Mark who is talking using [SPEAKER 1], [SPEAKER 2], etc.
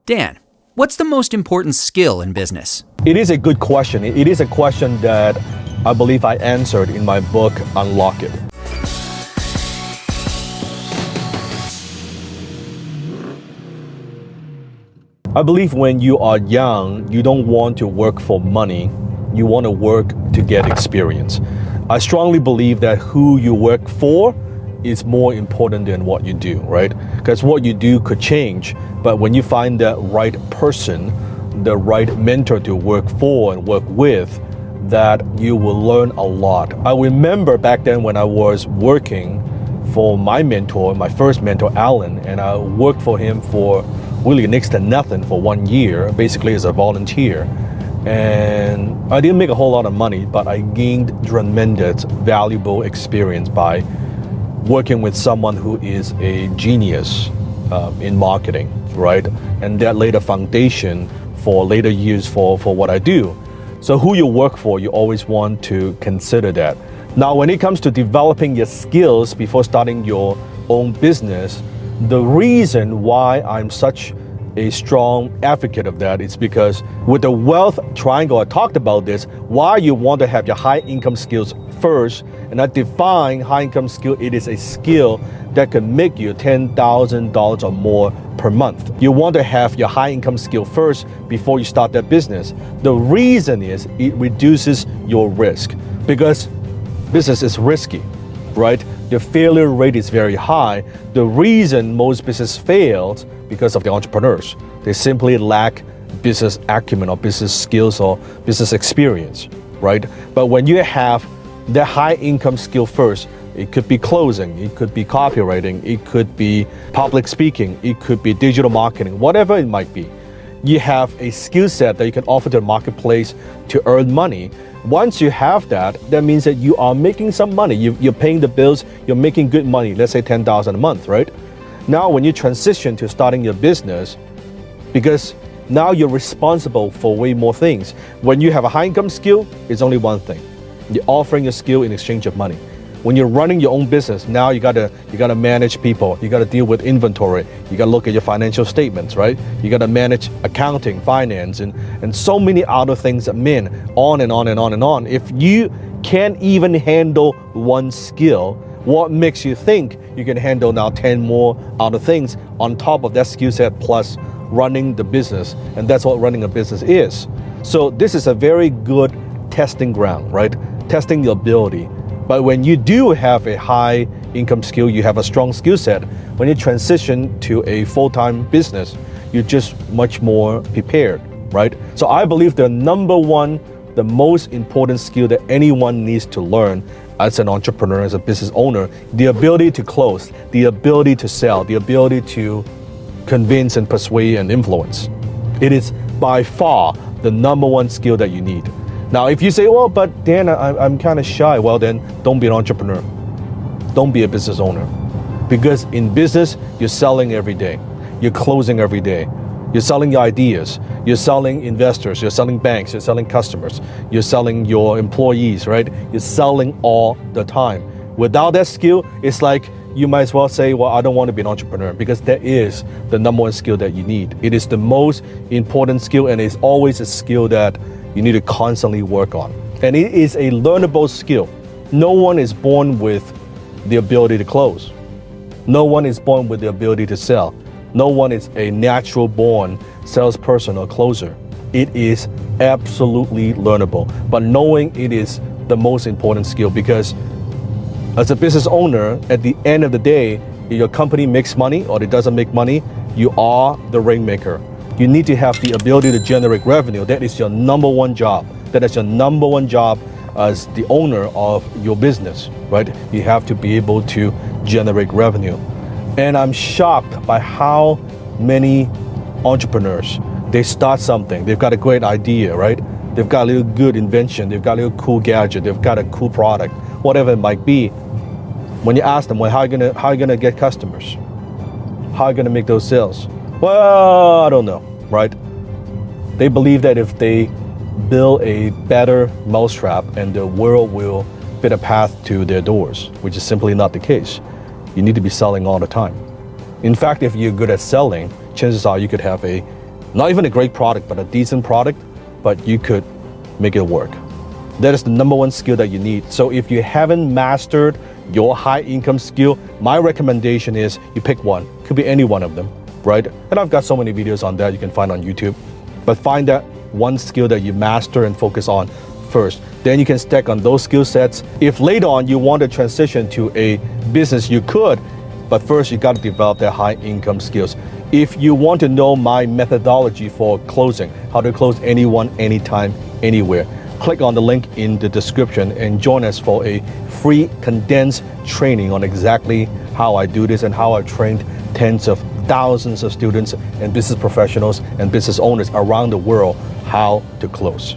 [SPEAKER 1] Dan, what's the most important skill in business?
[SPEAKER 2] It is a good question. It is a question that I believe I answered in my book, Unlock It. I believe when you are young, you don't want to work for money. You want to work to get experience. I strongly believe that who you work for is more important than what you do, right? Because what you do could change, but when you find the right person, the right mentor to work for and work with, that you will learn a lot. I remember back then when I was working for my mentor, my first mentor, Alan, and I worked for him for really next to nothing for 1 year, basically as a volunteer. And I didn't make a whole lot of money, but I gained tremendous, valuable experience by working with someone who is a genius in marketing, right? And that laid a foundation for later years for what I do. So who you work for, you always want to consider that. Now, when it comes to developing your skills before starting your own business, the reason why I'm such a strong advocate of that is because with the wealth triangle, I talked about this, why you want to have your high income skills first. And I define high income skill, it is a skill that can make you $10,000 or more per month. You want to have your high income skill first before you start that business. The reason is it reduces your risk because business is risky, right? The failure rate is very high. The reason most business fails because of the entrepreneurs. They simply lack business acumen or business skills or business experience, right? But when you have the high income skill first, it could be closing, it could be copywriting, it could be public speaking, it could be digital marketing, whatever it might be. You have a skill set that you can offer to the marketplace to earn money. Once you have that, that means that you are making some money. You're paying the bills, you're making good money, let's say $10,000 a month, right? Now, when you transition to starting your business, because now you're responsible for way more things. When you have a high income skill, it's only one thing. You're offering a skill in exchange of money. When you're running your own business, now you gotta manage people. You gotta deal with inventory. You gotta look at your financial statements, right? You gotta manage accounting, finance, and so many other things that mean on and on and on and on. If you can't even handle one skill, what makes you think you can handle now 10 more other things on top of that skill set plus running the business? And that's what running a business is. So this is a very good testing ground, right? Testing your ability. But when you do have a high income skill, you have a strong skill set, when you transition to a full-time business, you're just much more prepared, right? So I believe the number one, the most important skill that anyone needs to learn as an entrepreneur, as a business owner, the ability to close, the ability to sell, the ability to convince and persuade and influence. It is by far the number one skill that you need. Now, if you say, well, but Dan, I'm kind of shy, well then, don't be an entrepreneur. Don't be a business owner. Because in business, you're selling every day. You're closing every day. You're selling your ideas. You're selling investors. You're selling banks. You're selling customers. You're selling your employees, right? You're selling all the time. Without that skill, it's like you might as well say, well, I don't want to be an entrepreneur, because that is the number one skill that you need. It is the most important skill, and it's always a skill that you need to constantly work on. And it is a learnable skill. No one is born with the ability to close. No one is born with the ability to sell. No one is a natural born salesperson or closer. It is absolutely learnable. But knowing it is the most important skill, because as a business owner, at the end of the day, if your company makes money or it doesn't make money, you are the rainmaker. You need to have the ability to generate revenue. That is your number one job. That is your number one job as the owner of your business, right? You have to be able to generate revenue. And I'm shocked by how many entrepreneurs, they start something, they've got a great idea, right? They've got a little good invention, they've got a little cool gadget, they've got a cool product, whatever it might be. When you ask them, well, how are you gonna get customers? How are you gonna make those sales? Well, I don't know, right? They believe that if they build a better mousetrap and the world will fit a path to their doors, which is simply not the case. You need to be selling all the time. In fact, if you're good at selling, chances are you could have a Not even a great product, but a decent product, but you could make it work. That is the number one skill that you need. So if you haven't mastered your high income skill, my recommendation is you pick one. Could be any one of them, right? And I've got so many videos on that you can find on YouTube. But find that one skill that you master and focus on first. Then you can stack on those skill sets. If later on you want to transition to a business, you could, but first you got to develop their high income skills. If you want to know my methodology for closing, how to close anyone, anytime, anywhere, click on the link in the description and join us for a free condensed training on exactly how I do this and how I've trained tens of thousands of students and business professionals and business owners around the world how to close.